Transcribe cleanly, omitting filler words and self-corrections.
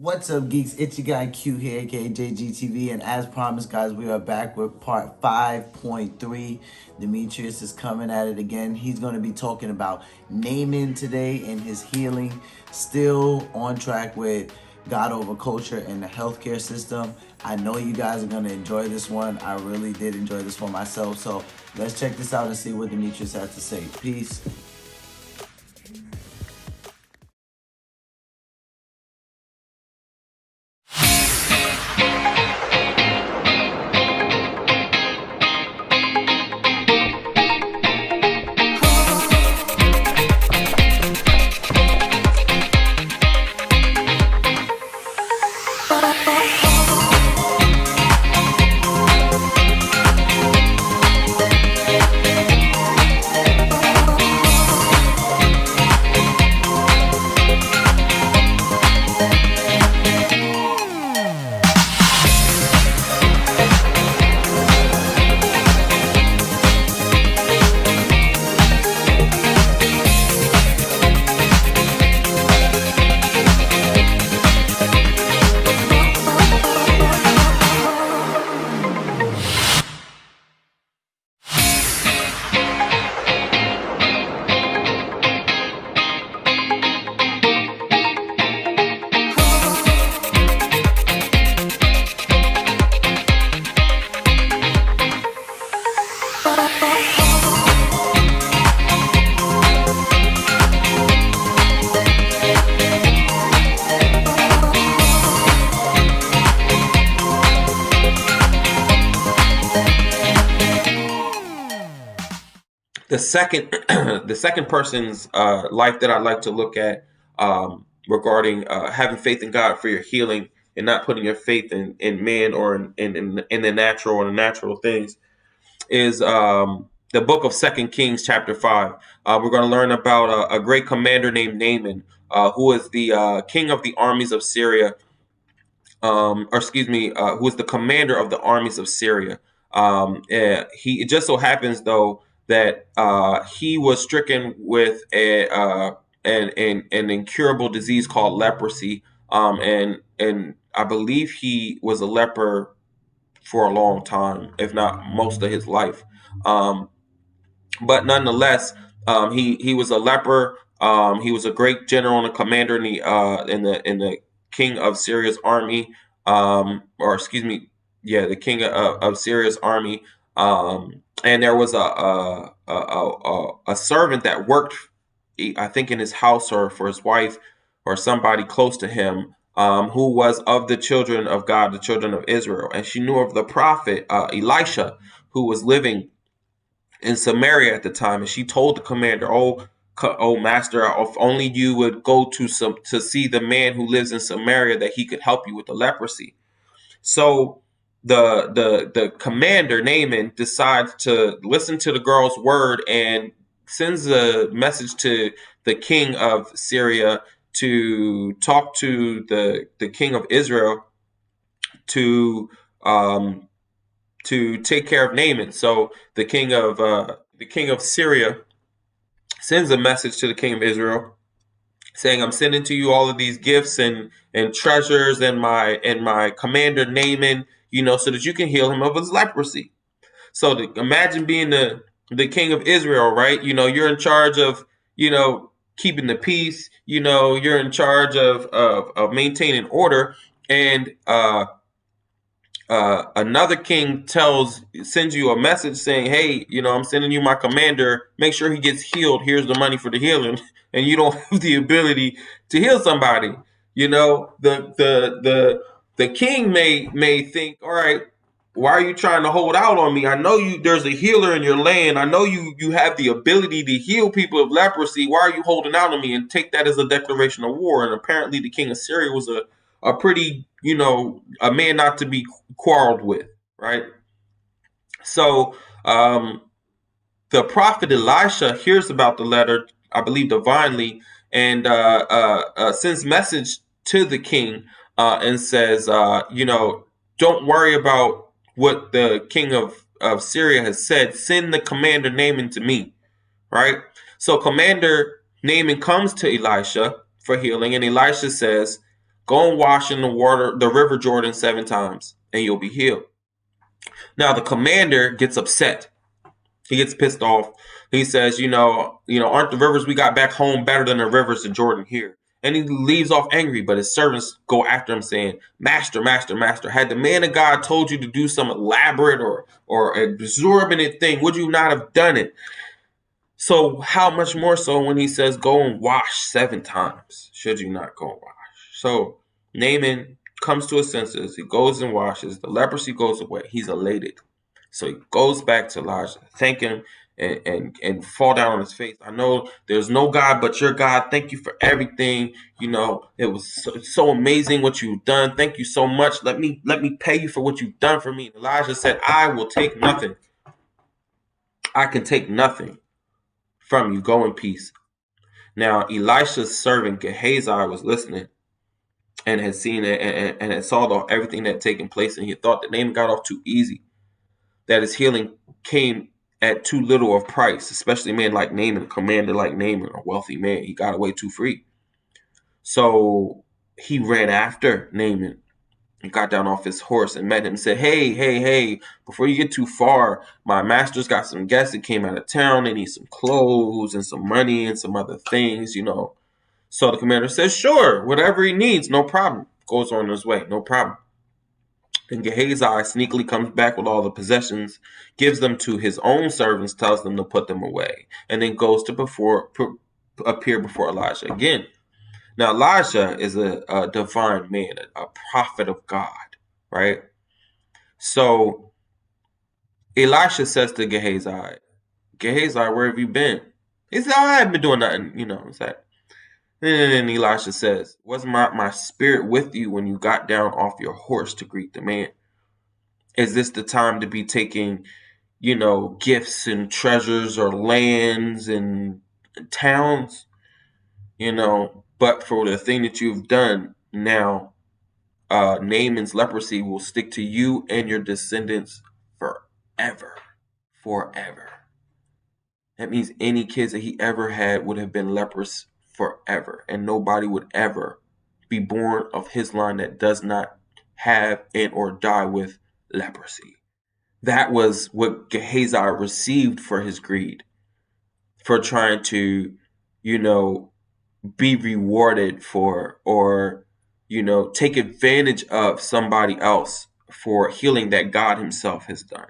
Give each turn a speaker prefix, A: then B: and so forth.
A: What's up, geeks? It's your guy Q here, aka JGTV, and as promised, guys, we are back with part 5.3. Demetrius is coming at it again. He's going to be talking about Naaman today and his healing. Still on track with God over culture and the healthcare system. I know you guys are going to enjoy this one. I really did enjoy this one myself. So let's check this out and see what Demetrius has to say. Peace.
B: The second person's life that I'd like to look at regarding having faith in God for your healing and not putting your faith in man or in the natural or the natural things is the book of 2 Kings chapter 5. We're going to learn about a great commander named Naaman, who is the king of the armies of Syria, who is the commander of the armies of Syria. It just so happens, though, that he was stricken with an incurable disease called leprosy, and I believe he was a leper for a long time, if not most of his life. But nonetheless, he was a leper. He was a great general and a commander in the king of Syria's army, the king of Syria's army. And there was a servant that worked, I think, in his house or for his wife or somebody close to him, who was of the children of God, the children of Israel. And she knew of the prophet Elisha, who was living in Samaria at the time. And she told the commander, "Oh master, if only you would go to see the man who lives in Samaria, that he could help you with the leprosy." So the commander Naaman decides to listen to the girl's word and sends a message to the king of Syria to talk to the king of Israel to take care of Naaman. So the king of Syria sends a message to the king of Israel saying, "I'm sending to you all of these gifts and treasures and my commander Naaman, so that you can heal him of his leprosy." So imagine being the king of Israel, right? You're in charge of, keeping the peace. You're in charge of maintaining order, and another king sends you a message saying, "Hey, I'm sending you my commander. Make sure he gets healed. Here's the money for the healing," and you don't have the ability to heal somebody. The king may think, "All right, why are you trying to hold out on me? I know there's a healer in your land. I know you have the ability to heal people of leprosy. Why are you holding out on me?" And take that as a declaration of war. And apparently the king of Syria was a pretty, a man not to be quarreled with, right? So the prophet Elisha hears about the letter, I believe divinely, and sends message to the king and says, don't worry about what the king of Syria has said. Send the commander Naaman to me, right? So Commander Naaman comes to Elisha for healing, and Elisha says, Go and wash in the river Jordan 7 times, and you'll be healed. Now the commander gets upset. He gets pissed off. He says, aren't the rivers we got back home better than the rivers in Jordan here? And he leaves off angry, but his servants go after him saying, Master, Master, Master, had the man of God told you to do some elaborate or exorbitant thing, would you not have done it? So how much more so when he says, go and wash 7 times, should you not go and wash? So Naaman comes to his senses. He goes and washes. The leprosy goes away. He's elated. So he goes back to Elijah, thank him, and fall down on his face. I know there's no God but your God. Thank you for everything. It was so amazing what you've done. Thank you so much. Let me pay you for what you've done for me. And Elijah said, I will take nothing. I can take nothing from you. Go in peace. Now, Elisha's servant Gehazi was listening and had seen it and had saw everything that had taken place, and he thought the Naaman got off too easy, that his healing came at too little of price, especially a man like Naaman, a commander like Naaman, a wealthy man. He got away too free. So he ran after Naaman and got down off his horse and met him and said, hey, before you get too far, my master's got some guests that came out of town. They need some clothes and some money and some other things, So the commander says, sure, whatever he needs, no problem. Goes on his way, no problem. Then Gehazi sneakily comes back with all the possessions, gives them to his own servants, tells them to put them away, and then goes to appear before Elijah again. Now, Elijah is a divine man, a prophet of God, right? So Elisha says to Gehazi, where have you been? He said, I haven't been doing nothing, It's like, and then Elisha says, wasn't my spirit with you when you got down off your horse to greet the man? Is this the time to be taking, gifts and treasures or lands and towns? But for the thing that you've done now, Naaman's leprosy will stick to you and your descendants forever. Forever. That means any kids that he ever had would have been leprous forever, and nobody would ever be born of his line that does not have and or die with leprosy. That was what Gehazi received for his greed, for trying to, be rewarded for, or, take advantage of somebody else for healing that God himself has done.